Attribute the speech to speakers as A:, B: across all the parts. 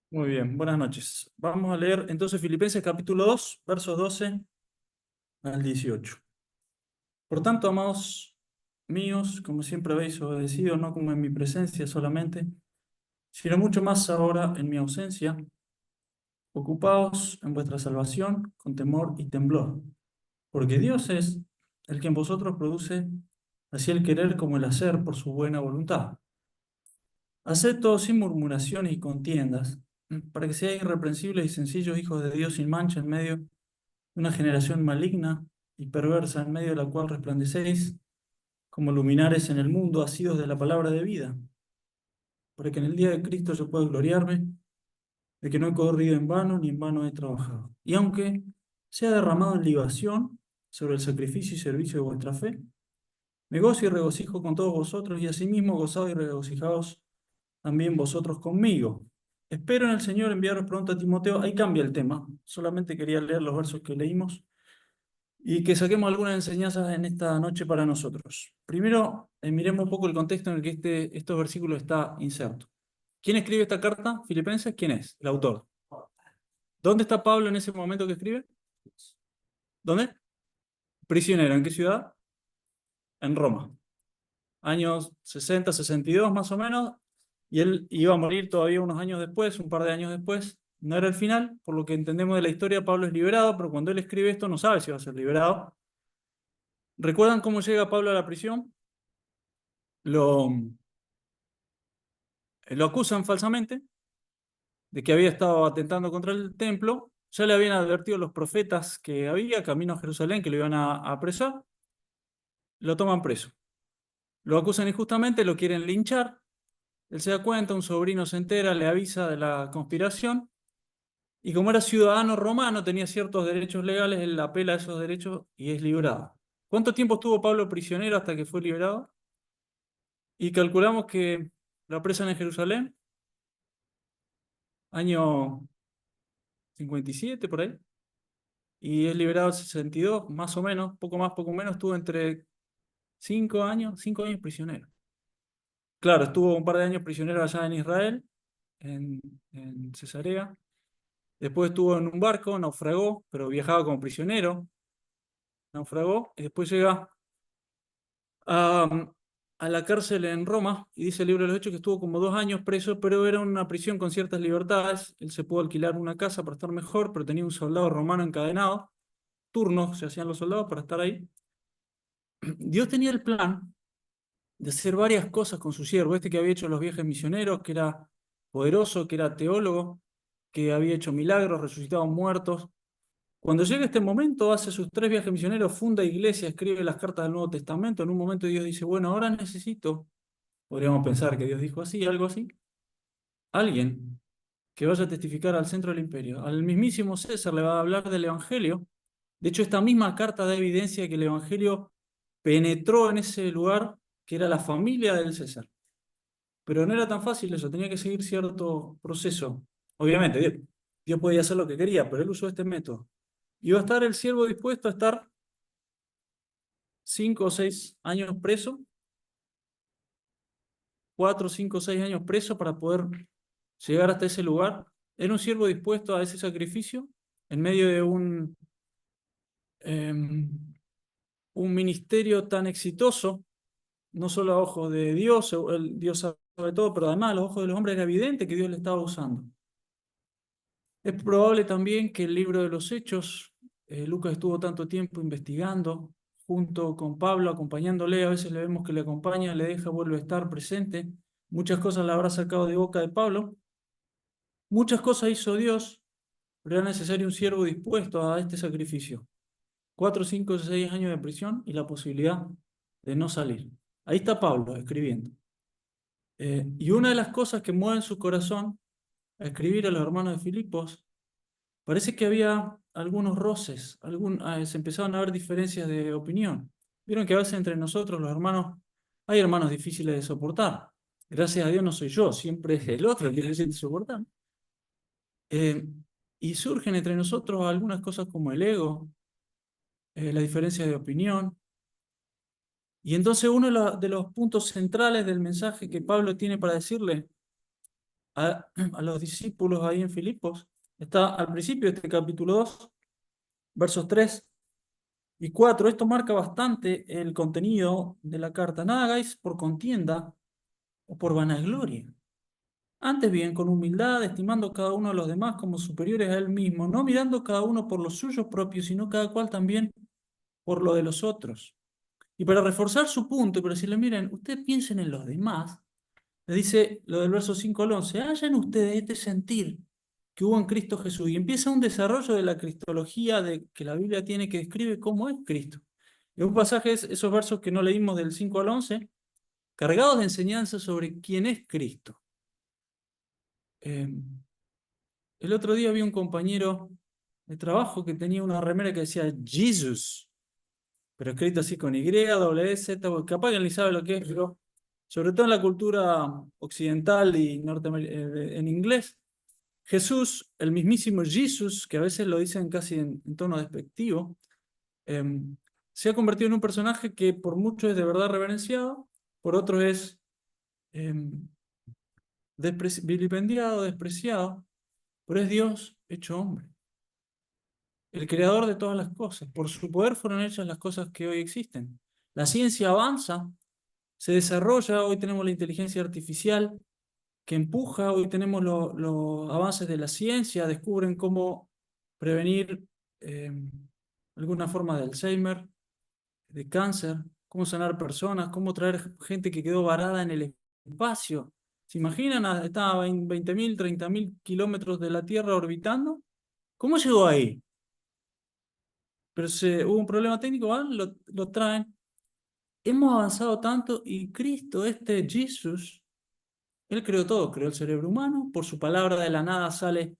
A: Muy bien, buenas noches. Vamos a leer entonces Filipenses capítulo 2, versos 12 al 18. Por tanto, amados míos, como siempre habéis obedecido, no como en mi presencia solamente, sino mucho más ahora en mi ausencia, ocupaos en vuestra salvación con temor y temblor, porque Dios es el que en vosotros produce así el querer como el hacer por su buena voluntad. Haced todo sin murmuraciones y contiendas, para que seáis irreprensibles y sencillos hijos de Dios sin mancha en medio de una generación maligna y perversa en medio de la cual resplandecéis como luminares en el mundo, asidos de la palabra de vida, para que en el día de Cristo yo pueda gloriarme de que no he corrido en vano ni en vano he trabajado. Y aunque sea derramado en libación sobre el sacrificio y servicio de vuestra fe, me gozo y regocijo con todos vosotros y asimismo gozaos y regocijaos también vosotros conmigo. Espero en el Señor enviaros pronto a Timoteo. Ahí cambia el tema. Solamente quería leer los versos que leímos y que saquemos algunas enseñanzas en esta noche para nosotros. Primero, miremos un poco el contexto en el que estos versículos está inserto. ¿Quién escribe esta carta? Filipenses, ¿quién es? El autor. ¿Dónde está Pablo en ese momento que escribe? ¿Dónde? Prisionero. ¿En qué ciudad? En Roma. Años 60, 62 más o menos, y él iba a morir todavía unos años después, un par de años después. No era el final, por lo que entendemos de la historia, Pablo es liberado, pero cuando él escribe esto no sabe si va a ser liberado. ¿Recuerdan cómo llega Pablo a la prisión? Lo, lo acusan falsamente de que había estado atentando contra el templo. Ya le habían advertido los profetas que había camino a Jerusalén que lo iban a apresar. Lo toman preso. Lo acusan injustamente, lo quieren linchar. Él se da cuenta, un sobrino se entera, le avisa de la conspiración. Y como era ciudadano romano, tenía ciertos derechos legales, él apela a esos derechos y es liberado. ¿Cuánto tiempo estuvo Pablo prisionero hasta que fue liberado? Y calculamos que lo apresan en Jerusalén, año 57 por ahí, y es liberado en 62, más o menos, poco más, poco menos, estuvo entre 5 años prisionero. Claro, estuvo un par de años prisionero allá en Israel, en, en Cesarea. Después estuvo en un barco, naufragó, pero viajaba como prisionero, naufragó, y después llega a, a la cárcel en Roma, y dice el libro de los Hechos que estuvo como 2 años preso, pero era una prisión con ciertas libertades. Él se pudo alquilar una casa para estar mejor, pero tenía un soldado romano encadenado, turnos se hacían los soldados para estar ahí. Dios tenía el plan de hacer varias cosas con su siervo, este que había hecho los viajes misioneros, que era poderoso, que era teólogo, que había hecho milagros, resucitado muertos. Cuando llega este momento, hace sus 3 viajes misioneros, funda iglesia, escribe las cartas del Nuevo Testamento. En un momento Dios dice, bueno, ahora necesito, podríamos pensar que Dios dijo así, algo así, alguien que vaya a testificar al centro del imperio. Al mismísimo César le va a hablar del Evangelio. De hecho, esta misma carta da evidencia de que el Evangelio penetró en ese lugar que era la familia del César. Pero no era tan fácil eso, tenía que seguir cierto proceso. Obviamente, Dios podía hacer lo que quería, pero él usó este método. Iba a estar el siervo dispuesto a estar 5 o 6 años preso, 4, 5, 6 años preso para poder llegar hasta ese lugar. Era un siervo dispuesto a ese sacrificio en medio de un ministerio tan exitoso, no solo a ojos de Dios, Dios sabe todo, pero además a los ojos de los hombres era evidente que Dios le estaba usando. Es probable también que el libro de los Hechos, Lucas estuvo tanto tiempo investigando, junto con Pablo, acompañándole, a veces le vemos que le acompaña, le deja, vuelve a estar presente. Muchas cosas la habrá sacado de boca de Pablo. Muchas cosas hizo Dios, pero era necesario un siervo dispuesto a este sacrificio. 4, 5, 6 años de prisión y la posibilidad de no salir. Ahí está Pablo escribiendo. Y una de las cosas que mueven su corazón a escribir a los hermanos de Filipos, parece que había algunos roces, se empezaron a ver diferencias de opinión. Vieron que a veces entre nosotros, los hermanos, hay hermanos difíciles de soportar. Gracias a Dios no soy yo, siempre es el otro el que es difícil de soportar. Eh, y surgen entre nosotros algunas cosas como el ego, la diferencia de opinión. Y entonces uno de los puntos centrales del mensaje que Pablo tiene para decirle a los discípulos ahí en Filipos. Está al principio de este capítulo 2, versos 3 y 4. Esto marca bastante el contenido de la carta. Nada hagáis por contienda o por vanagloria. Antes bien, con humildad, estimando cada uno a los demás como superiores a él mismo, no mirando cada uno por los suyos propios, sino cada cual también por lo de los otros. Y para reforzar su punto, y para decirle, miren, ustedes piensen en los demás, le dice lo del verso 5 al 11, hayan ustedes este sentir que hubo en Cristo Jesús. Y empieza un desarrollo de la cristología que la Biblia tiene, que describe cómo es Cristo. Y un pasaje es esos versos que no leímos del 5 al 11, cargados de enseñanza sobre quién es Cristo. Eh, el otro día vi un compañero de trabajo que tenía una remera que decía Jesus, pero escrito así con Y, W, Z, porque capaz que ni sabe lo que es, pero sobre todo en la cultura occidental y norteamericana, en inglés, Jesús, el mismísimo Jesus, que a veces lo dicen casi en tono despectivo, eh, se ha convertido en un personaje que por muchos es de verdad reverenciado, por otros es eh, vilipendiado, despreciado, pero es Dios hecho hombre, el creador de todas las cosas. Por su poder fueron hechas las cosas que hoy existen. La ciencia avanza, se desarrolla, hoy tenemos la inteligencia artificial que empuja, hoy tenemos los avances de la ciencia, descubren cómo prevenir eh, alguna forma de Alzheimer, de cáncer, cómo sanar personas, cómo traer gente que quedó varada en el espacio. ¿Se imaginan? Estaba a 20.000, 30.000 kilómetros de la Tierra orbitando. ¿Cómo llegó ahí? Pero hubo un problema técnico, ¿vale? Lo traen. Hemos avanzado tanto y Cristo, este Jesús, él creó todo, creó el cerebro humano, por su palabra de la nada sale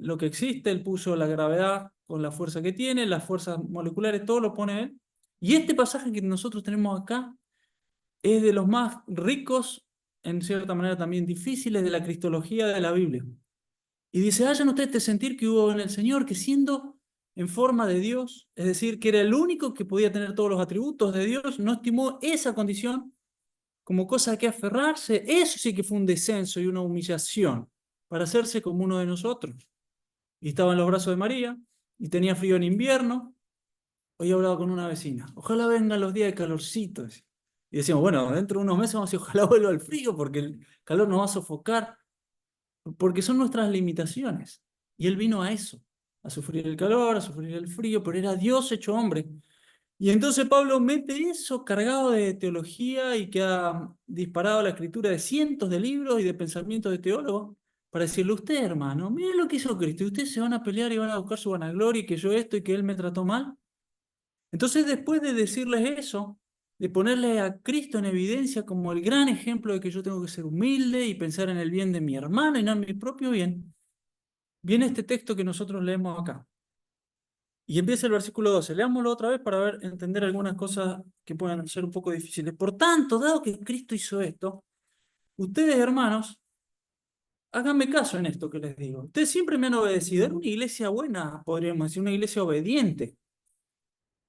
A: lo que existe, él puso la gravedad con la fuerza que tiene, las fuerzas moleculares, todo lo pone él. Y este pasaje que nosotros tenemos acá es de los más ricos, en cierta manera también difíciles, de la cristología de la Biblia. Y dice, hayan ustedes este sentir que hubo en el Señor, que siendo en forma de Dios, es decir, que era el único que podía tener todos los atributos de Dios, no estimó esa condición como cosa a que aferrarse. Eso sí que fue un descenso y una humillación para hacerse como uno de nosotros. Y estaba en los brazos de María, y tenía frío en invierno. Hoy he hablado con una vecina, ojalá vengan los días de calorcito. Y decíamos, bueno, dentro de unos meses vamos a decir, ojalá vuelva el frío, porque el calor nos va a sofocar, porque son nuestras limitaciones. Y él vino a eso, a sufrir el calor, a sufrir el frío, pero era Dios hecho hombre. Y entonces Pablo mete eso cargado de teología y que ha disparado la escritura de cientos de libros y de pensamientos de teólogos para decirle, usted hermano, miren lo que hizo Cristo, y ustedes se van a pelear y van a buscar su vanagloria y que yo esto y que él me trató mal. Entonces después de decirles eso, de ponerle a Cristo en evidencia como el gran ejemplo de que yo tengo que ser humilde y pensar en el bien de mi hermano y no en mi propio bien, viene este texto que nosotros leemos acá. Y empieza el versículo 12. Leámoslo otra vez para ver, entender algunas cosas que pueden ser un poco difíciles. Por tanto, dado que Cristo hizo esto, ustedes, hermanos, háganme caso en esto que les digo. Ustedes siempre me han obedecido. Era una iglesia buena, podríamos decir, una iglesia obediente.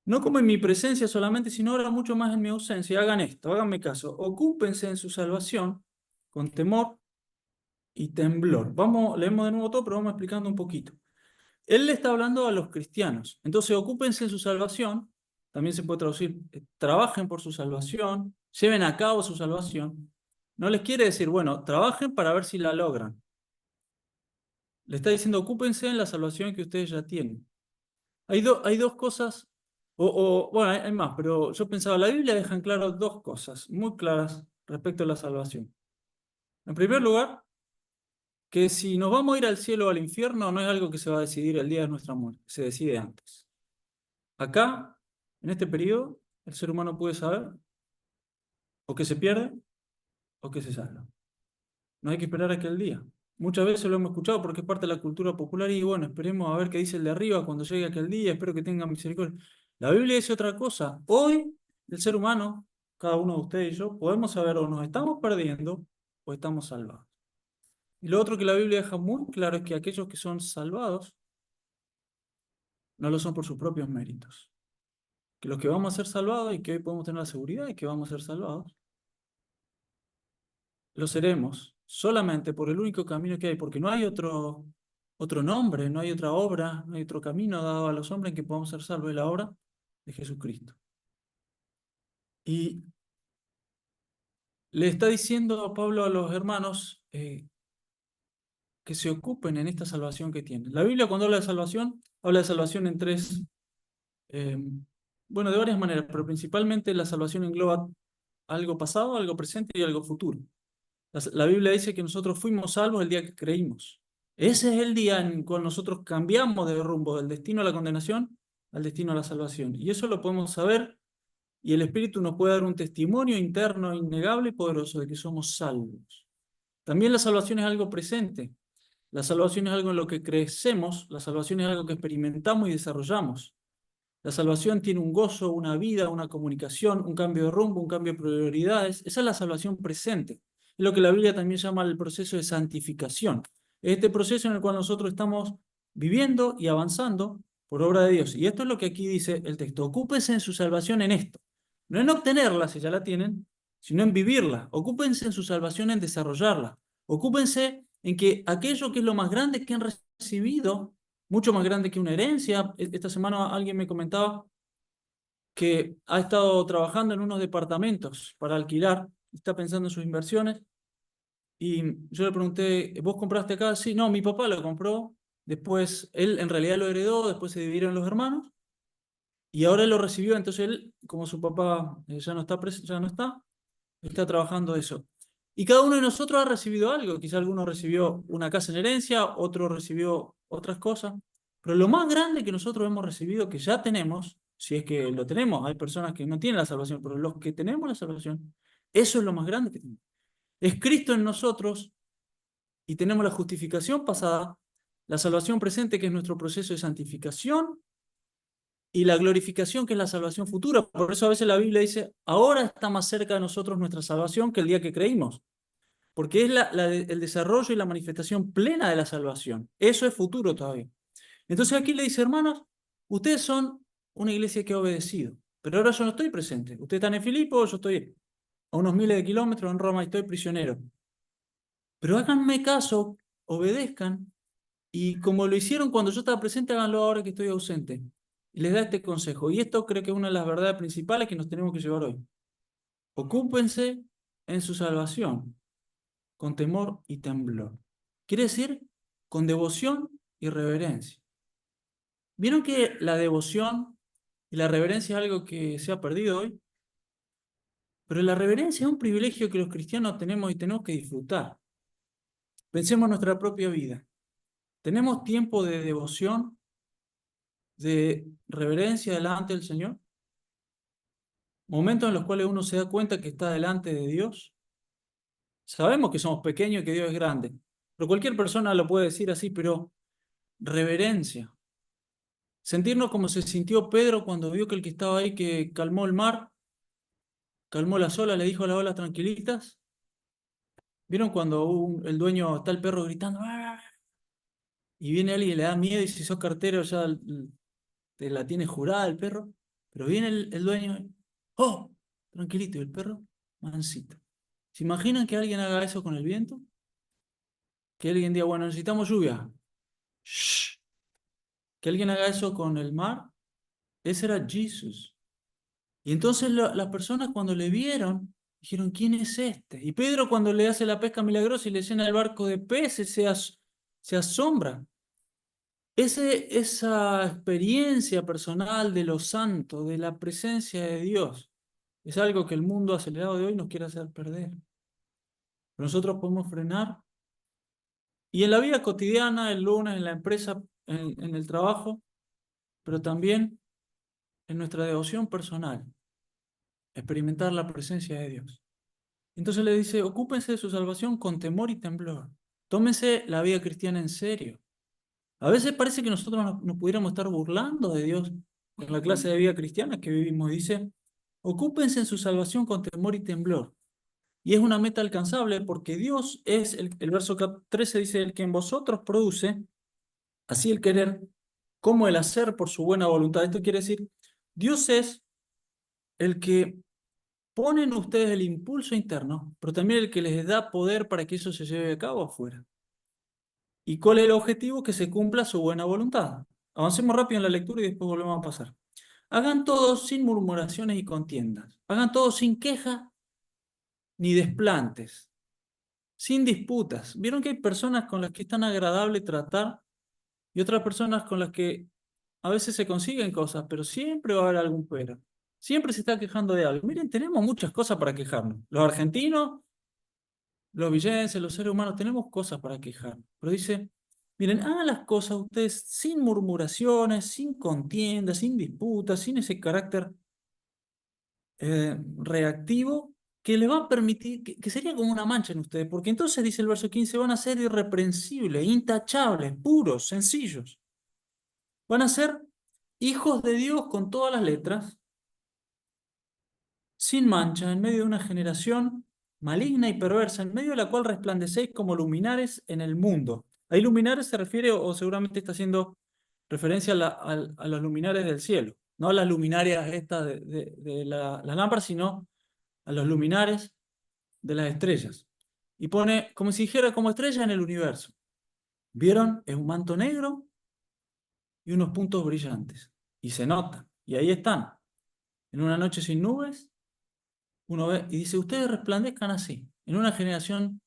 A: No como en mi presencia solamente, sino ahora mucho más en mi ausencia. Hagan esto, háganme caso. Ocúpense en su salvación con temor y temblor. Leemos de nuevo todo, pero vamos explicando un poquito. Él le está hablando a los cristianos. Entonces, ocúpense en su salvación. También se puede traducir, trabajen por su salvación, lleven a cabo su salvación. No les quiere decir, bueno, trabajen para ver si la logran. Le está diciendo, ocúpense en la salvación que ustedes ya tienen. Hay dos cosas, bueno, hay más, pero yo pensaba, la Biblia deja en claro dos cosas muy claras respecto a la salvación. En primer lugar, que si nos vamos a ir al cielo o al infierno no es algo que se va a decidir el día de nuestra muerte, se decide antes. Acá, en este periodo, el ser humano puede saber o que se pierde o que se salva. No hay que esperar a aquel día. Muchas veces lo hemos escuchado porque es parte de la cultura popular y bueno, esperemos a ver qué dice el de arriba cuando llegue aquel día, espero que tenga misericordia. La Biblia dice otra cosa. Hoy, el ser humano, cada uno de ustedes y yo, podemos saber o nos estamos perdiendo o estamos salvados. Y lo otro que la Biblia deja muy claro es que aquellos que son salvados no lo son por sus propios méritos. Que los que vamos a ser salvados y que hoy podemos tener la seguridad de que vamos a ser salvados, lo seremos solamente por el único camino que hay, porque no hay otro nombre, no hay otra obra, no hay otro camino dado a los hombres en que podamos ser salvos, es la obra de Jesucristo. Y le está diciendo a Pablo a los hermanos que se ocupen en esta salvación que tienen. La Biblia cuando habla de salvación en tres, eh, bueno, de varias maneras, pero principalmente la salvación engloba algo pasado, algo presente y algo futuro. La Biblia dice que nosotros fuimos salvos el día que creímos. Ese es el día en el cual nosotros cambiamos de rumbo del destino a la condenación al destino a la salvación. Y eso lo podemos saber y el Espíritu nos puede dar un testimonio interno innegable y poderoso de que somos salvos. También la salvación es algo presente. La salvación es algo en lo que crecemos, la salvación es algo que experimentamos y desarrollamos. La salvación tiene un gozo, una vida, una comunicación, un cambio de rumbo, un cambio de prioridades. Esa es la salvación presente. Es lo que la Biblia también llama el proceso de santificación. Este proceso en el cual nosotros estamos viviendo y avanzando por obra de Dios. Y esto es lo que aquí dice el texto. Ocúpense en su salvación en esto. No en obtenerla, si ya la tienen, sino en vivirla. Ocúpense en su salvación en desarrollarla. Ocúpense en que aquello que es lo más grande que han recibido, mucho más grande que una herencia. Esta semana alguien me comentaba que ha estado trabajando en unos departamentos para alquilar, está pensando en sus inversiones, y yo le pregunté, ¿vos compraste acá? Sí, no, mi papá lo compró, después él en realidad lo heredó, después se dividieron los hermanos, y ahora él lo recibió, entonces él, como su papá ya no está, está trabajando eso. Y cada uno de nosotros ha recibido algo. Quizá alguno recibió una casa en herencia, otro recibió otras cosas. Pero lo más grande que nosotros hemos recibido, que ya tenemos, si es que lo tenemos, hay personas que no tienen la salvación, pero los que tenemos la salvación, eso es lo más grande que tenemos. Es Cristo en nosotros y tenemos la justificación pasada, la salvación presente, que es nuestro proceso de santificación, y la glorificación, que es la salvación futura. Por eso a veces la Biblia dice, ahora está más cerca de nosotros nuestra salvación que el día que creímos. Porque es el desarrollo y la manifestación plena de la salvación. Eso es futuro todavía. Entonces aquí le dice, hermanos, ustedes son una iglesia que ha obedecido, pero ahora yo no estoy presente. Ustedes están en Filipo, yo estoy a unos miles de kilómetros en Roma y estoy prisionero. Pero háganme caso, obedezcan, y como lo hicieron cuando yo estaba presente, háganlo ahora que estoy ausente. Y les da este consejo. Y esto creo que es una de las verdades principales que nos tenemos que llevar hoy. Ocúpense en su salvación con temor y temblor. Quiere decir con devoción y reverencia. ¿Vieron que la devoción y la reverencia es algo que se ha perdido hoy? Pero la reverencia es un privilegio que los cristianos tenemos y tenemos que disfrutar. Pensemos en nuestra propia vida. ¿Tenemos tiempo de devoción, de reverencia delante del Señor? Momentos en los cuales uno se da cuenta que está delante de Dios. Sabemos que somos pequeños y que Dios es grande, pero cualquier persona lo puede decir así, pero reverencia. Sentirnos como se sintió Pedro cuando vio que el que estaba ahí, que calmó el mar, calmó las olas, le dijo a las olas tranquilitas. ¿Vieron cuando el dueño está el perro gritando? "Ah", y viene alguien y le da miedo y si sos cartero ya te la tiene jurada el perro? Pero viene el dueño, ¡oh! Tranquilito, y el perro, mansito. ¿Se imaginan que alguien haga eso con el viento? Que alguien diga, bueno, necesitamos lluvia. Shh. Que alguien haga eso con el mar. Ese era Jesús. Y entonces las personas cuando le vieron, dijeron, ¿quién es este? Y Pedro cuando le hace la pesca milagrosa y le llena el barco de peces, se asombra. Esa experiencia personal de lo santo, de la presencia de Dios, es algo que el mundo acelerado de hoy nos quiere hacer perder. Pero nosotros podemos frenar. Y en la vida cotidiana, el lunes, en la empresa, en el trabajo, pero también en nuestra devoción personal, experimentar la presencia de Dios. Entonces le dice, ocúpense de su salvación con temor y temblor. Tómense la vida cristiana en serio. A veces parece que nosotros nos pudiéramos estar burlando de Dios en la clase de vida cristiana que vivimos. Dice, ocúpense en su salvación con temor y temblor. Y es una meta alcanzable porque Dios es, el verso 13 dice, el que en vosotros produce, así el querer como el hacer por su buena voluntad. Esto quiere decir, Dios es el que ponen ustedes el impulso interno, pero también el que les da poder para que eso se lleve a cabo afuera. ¿Y cuál es el objetivo? Que se cumpla su buena voluntad. Avancemos rápido en la lectura y después volvemos a pasar. Hagan todo sin murmuraciones y contiendas. Hagan todo sin queja ni desplantes, sin disputas. ¿Vieron que hay personas con las que es tan agradable tratar y otras personas con las que a veces se consiguen cosas, pero siempre va a haber algún pero? Siempre se está quejando de algo. Miren, tenemos muchas cosas para quejarnos. Los argentinos, los villenses, los seres humanos, tenemos cosas para quejarnos. Pero dice, miren, hagan las cosas ustedes sin murmuraciones, sin contiendas, sin disputas, sin ese carácter reactivo que le va a permitir, que sería como una mancha en ustedes, porque entonces dice el verso 15, van a ser irreprensibles, intachables, puros, sencillos. Van a ser hijos de Dios con todas las letras, sin mancha, en medio de una generación maligna y perversa, en medio de la cual resplandecéis como luminares en el mundo. Ahí luminares se refiere, o seguramente está haciendo referencia a los luminares del cielo, no a las luminarias estas de las lámparas, sino a los luminares de las estrellas. Y pone como si dijera como estrella en el universo. ¿Vieron? Es un manto negro y unos puntos brillantes. Y se nota. Y ahí están. En una noche sin nubes, uno ve y dice, ustedes resplandezcan así. En una generación,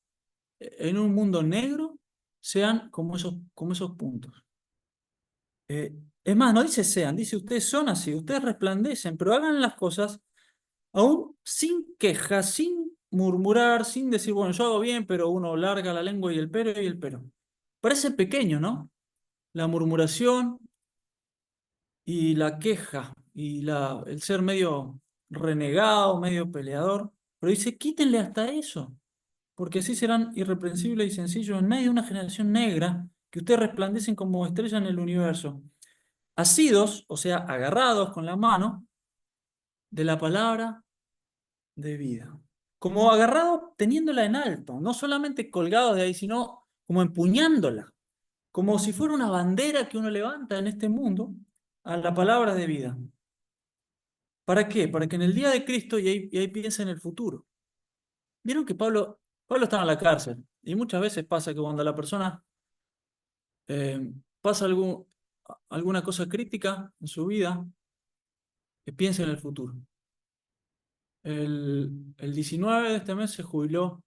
A: en un mundo negro, sean como esos puntos. Es más, no dice sean, dice ustedes son así, ustedes resplandecen, pero hagan las cosas aún sin quejas, sin murmurar, sin decir, bueno, yo hago bien, pero uno larga la lengua y el pero. Parece pequeño, ¿no? La murmuración y la queja y el ser medio renegado, medio peleador. Pero dice, quítenle hasta eso, porque así serán irreprensibles y sencillos en medio de una generación negra que ustedes resplandecen como estrella en el universo. Asidos, o sea, agarrados con la mano de la palabra de vida. Como agarrado teniéndola en alto, no solamente colgado de ahí, sino como empuñándola, como si fuera una bandera que uno levanta en este mundo a la palabra de vida. ¿Para qué? Para que en el día de Cristo, y ahí piensa en el futuro. Vieron que Pablo estaba en la cárcel, y muchas veces pasa que cuando la persona pasa alguna cosa crítica en su vida, que piensa en el futuro. El 19 de este mes se jubiló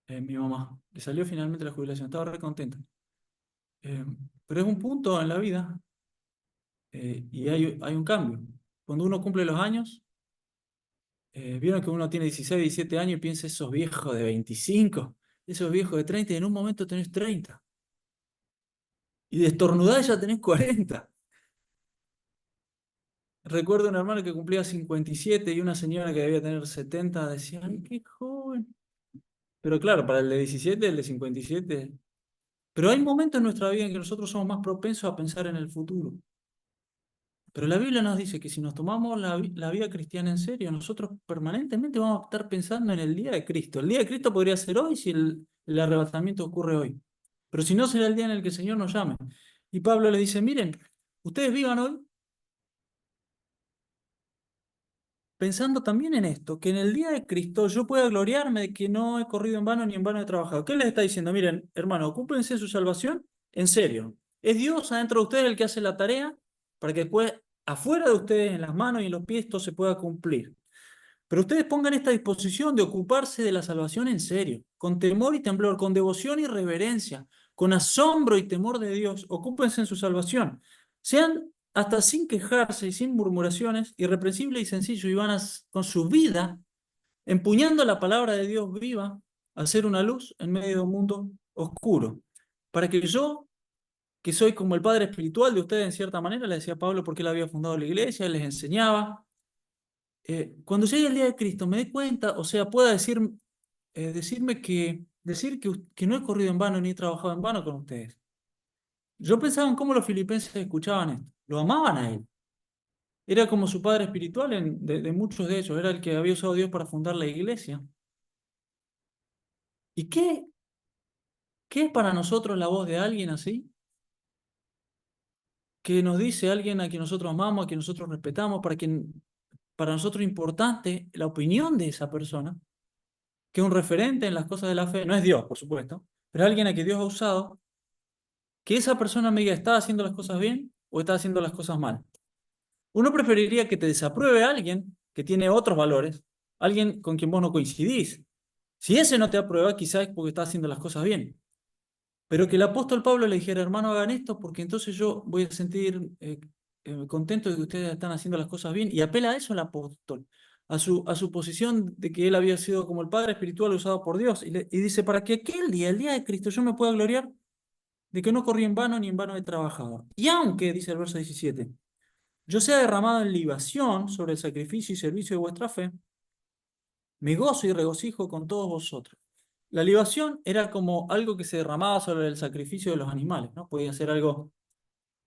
A: mi mamá. Le salió finalmente la jubilación, estaba re contenta. Eh, pero es un punto en la vida y hay un cambio. Cuando uno cumple los años, vieron que uno tiene 16, 17 años y piensa esos viejos de 25, esos viejos de 30 y en un momento tenés 30. Y de estornudar ya tenés 40. Recuerdo un hermano que cumplía 57 y una señora que debía tener 70 decía, ¡ay, qué joven! Pero claro, para el de 17, el de 57. Pero hay momentos en nuestra vida en que nosotros somos más propensos a pensar en el futuro. Pero la Biblia nos dice que si nos tomamos la vida cristiana en serio, nosotros permanentemente vamos a estar pensando en el día de Cristo. El día de Cristo podría ser hoy si el arrebatamiento ocurre hoy. Pero si no, será el día en el que el Señor nos llame. Y Pablo le dice, miren, ustedes vivan hoy pensando también en esto, que en el día de Cristo yo pueda gloriarme de que no he corrido en vano ni en vano he trabajado. ¿Qué les está diciendo? Miren, hermano, ocúpense de su salvación en serio. Es Dios adentro de ustedes el que hace la tarea para que después afuera de ustedes, en las manos y en los pies, esto se pueda cumplir. Pero ustedes pongan esta disposición de ocuparse de la salvación en serio, con temor y temblor, con devoción y reverencia, con asombro y temor de Dios. Ocúpense en su salvación. Sean hasta sin quejarse y sin murmuraciones, irreprensibles y sencillos, y van con su vida, empuñando la palabra de Dios viva, a ser una luz en medio de un mundo oscuro. Para que yo, que soy como el padre espiritual de ustedes en cierta manera, le decía Pablo porque él había fundado la iglesia, les enseñaba, cuando llegue el día de Cristo me dé cuenta, o sea, pueda decir que no he corrido en vano ni he trabajado en vano con ustedes. Yo pensaba en cómo los filipenses escuchaban esto, lo amaban a él. Era como su padre espiritual de muchos de ellos, era el que había usado Dios para fundar la iglesia. ¿Y qué es para nosotros la voz de alguien así? Que nos dice alguien a quien nosotros amamos, a quien nosotros respetamos, para nosotros importante la opinión de esa persona, que es un referente en las cosas de la fe, no es Dios, por supuesto, pero es alguien a quien Dios ha usado, que esa persona me diga, ¿está haciendo las cosas bien o está haciendo las cosas mal? Uno preferiría que te desapruebe a alguien que tiene otros valores, alguien con quien vos no coincidís. Si ese no te aprueba, quizás es porque está haciendo las cosas bien. Pero que el apóstol Pablo le dijera, hermano, hagan esto porque entonces yo voy a sentir contento de que ustedes están haciendo las cosas bien. Y apela a eso el apóstol, a su posición de que él había sido como el Padre espiritual usado por Dios. Y dice, para que aquel día, el día de Cristo, yo me pueda gloriar de que no corrí en vano ni en vano he trabajado. Y aunque, dice el verso 17, yo sea derramado en libación sobre el sacrificio y servicio de vuestra fe, me gozo y regocijo con todos vosotros. La libación era como algo que se derramaba sobre el sacrificio de los animales, ¿no? Podía ser algo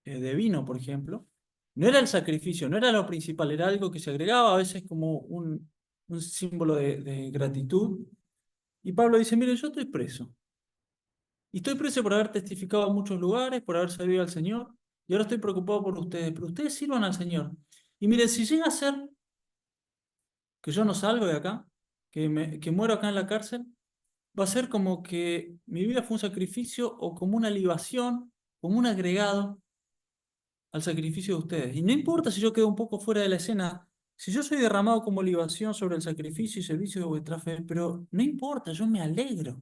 A: de vino, por ejemplo. No era el sacrificio, no era lo principal, era algo que se agregaba a veces como un símbolo de gratitud. Y Pablo dice, mire, yo estoy preso. Y estoy preso por haber testificado en muchos lugares, por haber servido al Señor, y ahora estoy preocupado por ustedes, pero ustedes sirvan al Señor. Y mire, si llega a ser que yo no salgo de acá, que muero acá en la cárcel, va a ser como que mi vida fue un sacrificio o como una libación, como un agregado al sacrificio de ustedes. Y no importa si yo quedo un poco fuera de la escena, si yo soy derramado como libación sobre el sacrificio y servicio de vuestra fe, pero no importa, yo me alegro.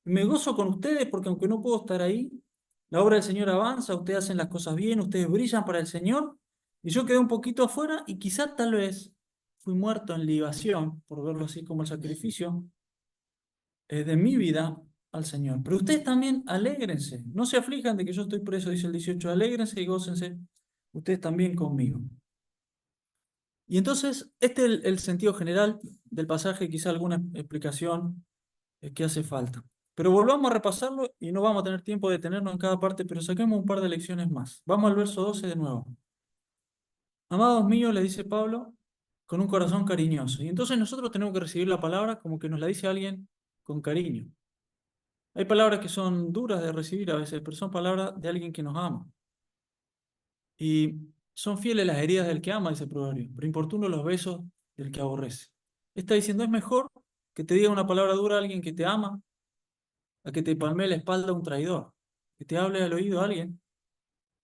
A: Me gozo con ustedes porque aunque no puedo estar ahí, la obra del Señor avanza, ustedes hacen las cosas bien, ustedes brillan para el Señor, y yo quedé un poquito afuera y quizá tal vez fui muerto en libación, por verlo así como el sacrificio, de mi vida al Señor. Pero ustedes también alégrense, no se aflijan de que yo estoy preso, dice el 18, alégrense y gócense ustedes también conmigo. Y entonces, este es el sentido general del pasaje, quizá alguna explicación que hace falta. Pero volvamos a repasarlo y no vamos a tener tiempo de detenernos en cada parte, pero saquemos un par de lecciones más. Vamos al verso 12 de nuevo. Amados míos, le dice Pablo, con un corazón cariñoso. Y entonces nosotros tenemos que recibir la palabra como que nos la dice alguien con cariño. Hay palabras que son duras de recibir a veces, pero son palabras de alguien que nos ama. Y son fieles las heridas del que ama, dice el proverbio, pero importunos los besos del que aborrece. Está diciendo, es mejor que te diga una palabra dura a alguien que te ama, a que te palmee la espalda un traidor, que te hable al oído a alguien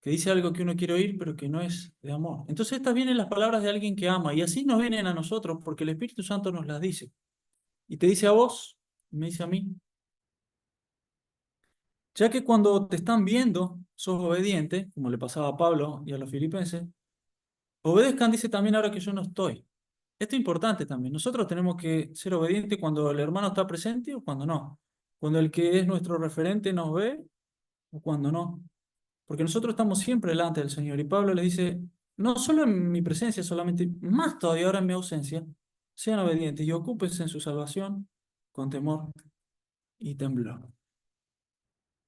A: que dice algo que uno quiere oír, pero que no es de amor. Entonces estas vienen las palabras de alguien que ama, y así nos vienen a nosotros, porque el Espíritu Santo nos las dice. Y te dice a vos, y me dice a mí, ya que cuando te están viendo, sos obediente, como le pasaba a Pablo y a los filipenses, obedezcan, dice también ahora que yo no estoy. Esto es importante también. Nosotros tenemos que ser obedientes cuando el hermano está presente o cuando no. Cuando el que es nuestro referente nos ve o cuando no. Porque nosotros estamos siempre delante del Señor. Y Pablo le dice, no solo en mi presencia, solamente más todavía ahora en mi ausencia, sean obedientes y ocúpense en su salvación con temor y temblor.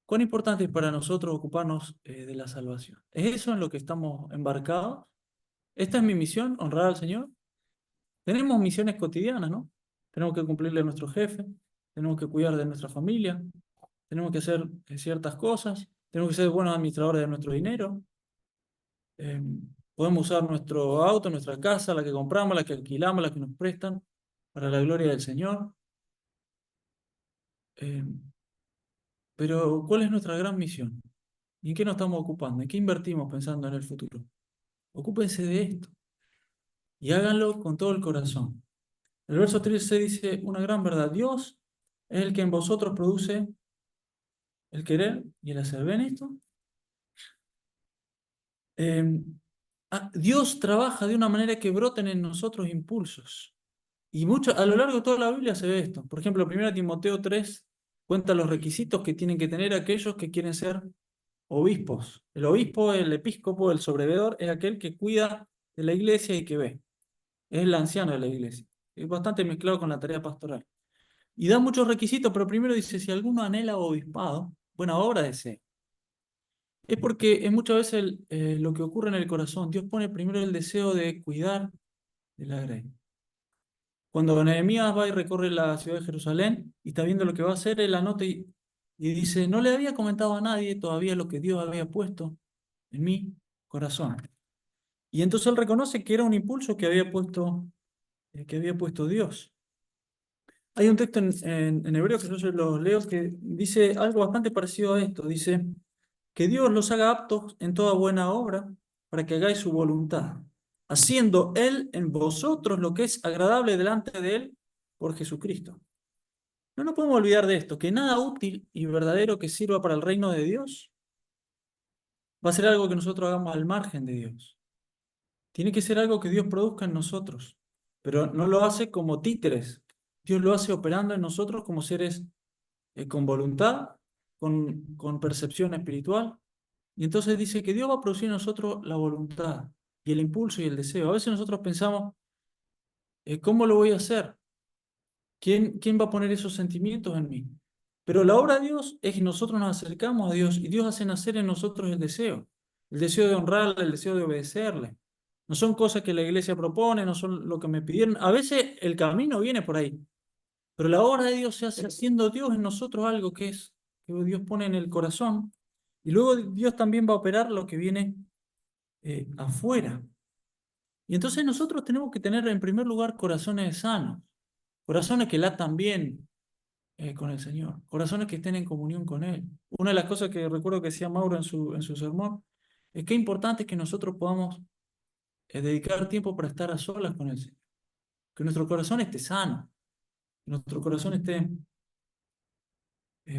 A: ¿Cuán importante es para nosotros ocuparnos de la salvación? ¿Es eso en lo que estamos embarcados? ¿Esta es mi misión, honrar al Señor? Tenemos misiones cotidianas, ¿no? Tenemos que cumplirle a nuestro jefe, tenemos que cuidar de nuestra familia, tenemos que hacer ciertas cosas, tenemos que ser buenos administradores de nuestro dinero. Eh, Podemos usar nuestro auto, nuestra casa, la que compramos, la que alquilamos, la que nos prestan, para la gloria del Señor. Eh, pero, ¿cuál es nuestra gran misión? ¿Y en qué nos estamos ocupando? ¿En qué invertimos pensando en el futuro? Ocúpense de esto y háganlo con todo el corazón. El verso 13 dice una gran verdad. Dios es el que en vosotros produce el querer y el hacer. ¿Ven esto? Eh, Dios trabaja de una manera que broten en nosotros impulsos. Y mucho, a lo largo de toda la Biblia se ve esto. Por ejemplo, 1 Timoteo 3 cuenta los requisitos que tienen que tener aquellos que quieren ser obispos. El obispo, el episcopo, el sobreveedor, es aquel que cuida de la iglesia y que ve. Es el anciano de la iglesia. Es bastante mezclado con la tarea pastoral. Y da muchos requisitos, pero primero dice, si alguno anhela obispado, buena obra desee. Es porque es muchas veces lo que ocurre en el corazón. Dios pone primero el deseo de cuidar de la grey. Cuando Nehemías va y recorre la ciudad de Jerusalén y está viendo lo que va a hacer, él anota y dice, no le había comentado a nadie todavía lo que Dios había puesto en mi corazón. Y entonces él reconoce que era un impulso que había puesto Dios. Hay un texto en hebreo que yo se los leo que dice algo bastante parecido a esto. Dice que Dios los haga aptos en toda buena obra para que hagáis su voluntad, haciendo Él en vosotros lo que es agradable delante de Él por Jesucristo. No nos podemos olvidar de esto, que nada útil y verdadero que sirva para el reino de Dios va a ser algo que nosotros hagamos al margen de Dios. Tiene que ser algo que Dios produzca en nosotros, pero no lo hace como títeres. Dios lo hace operando en nosotros como seres con voluntad, con percepción espiritual. Y entonces dice que Dios va a producir en nosotros la voluntad y el impulso y el deseo. A veces nosotros pensamos, ¿cómo lo voy a hacer? ¿Quién va a poner esos sentimientos en mí? Pero la obra de Dios es que nosotros nos acercamos a Dios y Dios hace nacer en nosotros el deseo de honrarle, el deseo de obedecerle. No son cosas que la iglesia propone, no son lo que me pidieron. A veces el camino viene por ahí, pero la obra de Dios se hace haciendo Dios en nosotros algo que Dios pone en el corazón. Y luego Dios también va a operar lo que viene afuera. Y entonces nosotros tenemos que tener en primer lugar corazones sanos, corazones que latan bien con el Señor, corazones que estén en comunión con Él. Una de las cosas que recuerdo que decía Mauro en su sermón es que es importante que nosotros podamos dedicar tiempo para estar a solas con el Señor, que nuestro corazón esté sano, que nuestro corazón esté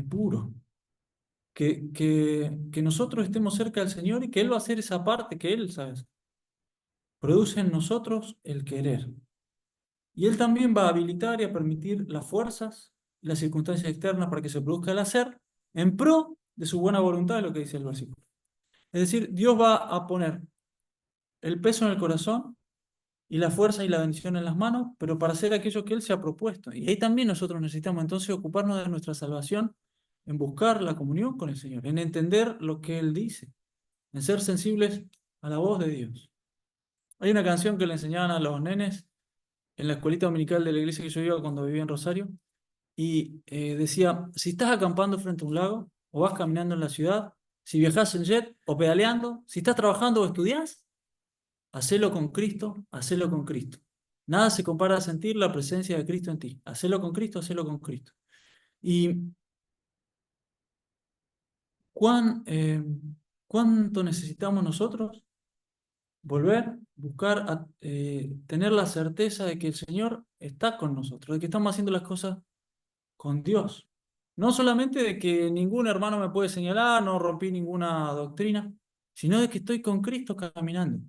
A: puro, que nosotros estemos cerca del Señor y que Él va a hacer esa parte que Él, ¿sabes? Produce en nosotros el querer. Y Él también va a habilitar y a permitir las fuerzas y las circunstancias externas para que se produzca el hacer en pro de su buena voluntad, es lo que dice el versículo. Es decir, Dios va a poner el peso en el corazón y la fuerza y la bendición en las manos, pero para hacer aquello que Él se ha propuesto. Y ahí también nosotros necesitamos entonces ocuparnos de nuestra salvación, en buscar la comunión con el Señor, en entender lo que Él dice, en ser sensibles a la voz de Dios. Hay una canción que le enseñaban a los nenes en la escuelita dominical de la iglesia que yo iba cuando vivía en Rosario, y decía, si estás acampando frente a un lago, o vas caminando en la ciudad, si viajas en jet o pedaleando, si estás trabajando o estudias, hacelo con Cristo, hacelo con Cristo. Nada se compara a sentir la presencia de Cristo en ti. Hacelo con Cristo, hacelo con Cristo. Y ¿cuánto necesitamos nosotros volver, buscar, tener la certeza de que el Señor está con nosotros, de que estamos haciendo las cosas con Dios? No solamente de que ningún hermano me puede señalar, no rompí ninguna doctrina, sino de que estoy con Cristo caminando.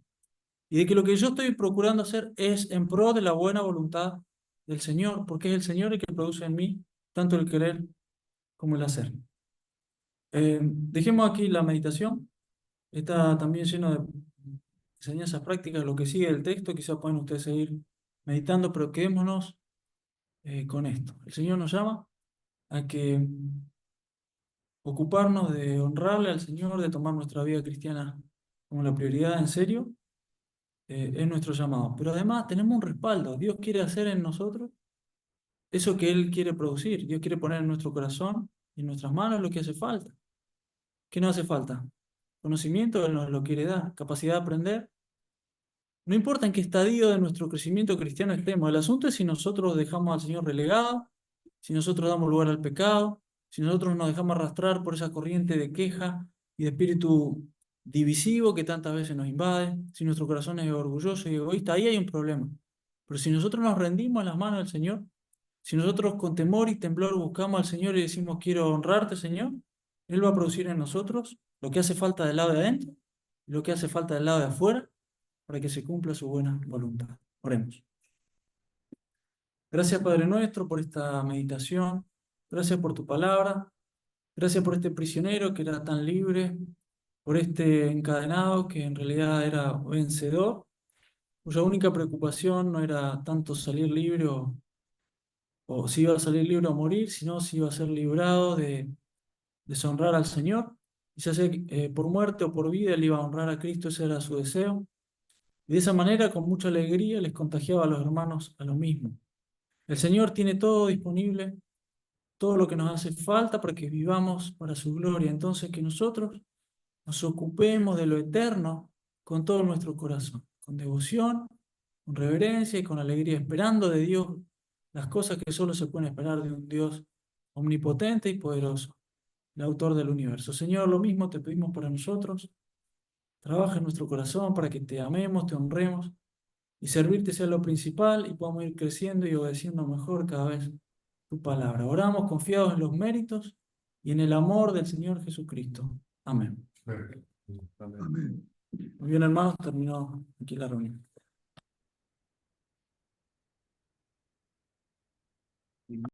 A: Y de que lo que yo estoy procurando hacer es en pro de la buena voluntad del Señor, porque es el Señor el que produce en mí tanto el querer como el hacer. Dejemos aquí la meditación. Está también lleno de enseñanzas prácticas, lo que sigue el texto, quizás pueden ustedes seguir meditando, pero quedémonos con esto. El Señor nos llama a que ocuparnos de honrarle al Señor, de tomar nuestra vida cristiana como la prioridad en serio, es nuestro llamado. Pero además tenemos un respaldo. Dios quiere hacer en nosotros eso que Él quiere producir. Dios quiere poner en nuestro corazón y en nuestras manos lo que hace falta. ¿Qué nos hace falta? Conocimiento, Él nos lo quiere dar. Capacidad de aprender. No importa en qué estadio de nuestro crecimiento cristiano estemos. El asunto es si nosotros dejamos al Señor relegado, si nosotros damos lugar al pecado, si nosotros nos dejamos arrastrar por esa corriente de queja y de espíritu divisivo que tantas veces nos invade, si nuestro corazón es orgulloso y egoísta, ahí hay un problema. Pero si nosotros nos rendimos a las manos del Señor, si nosotros con temor y temblor buscamos al Señor y decimos, quiero honrarte, Señor, Él va a producir en nosotros lo que hace falta del lado de adentro y lo que hace falta del lado de afuera para que se cumpla su buena voluntad. Oremos. Gracias, Padre nuestro, por esta meditación. Gracias por tu palabra. Gracias por este prisionero que era tan libre, por este encadenado que en realidad era vencedor, cuya única preocupación no era tanto salir libre o si iba a salir libre o morir, sino si iba a ser librado de deshonrar al Señor. Y ya sea por muerte o por vida, él iba a honrar a Cristo, ese era su deseo. Y de esa manera, con mucha alegría, les contagiaba a los hermanos a lo mismo. El Señor tiene todo disponible, todo lo que nos hace falta para que vivamos para su gloria. Entonces, que nosotros nos ocupemos de lo eterno con todo nuestro corazón, con devoción, con reverencia y con alegría, esperando de Dios las cosas que solo se pueden esperar de un Dios omnipotente y poderoso, el autor del universo. Señor, lo mismo te pedimos para nosotros. Trabaja en nuestro corazón para que te amemos, te honremos y servirte sea lo principal y podamos ir creciendo y obedeciendo mejor cada vez tu palabra. Oramos confiados en los méritos y en el amor del Señor Jesucristo. Amén.
B: Amén.
A: Muy bien, hermanos, terminó aquí la reunión.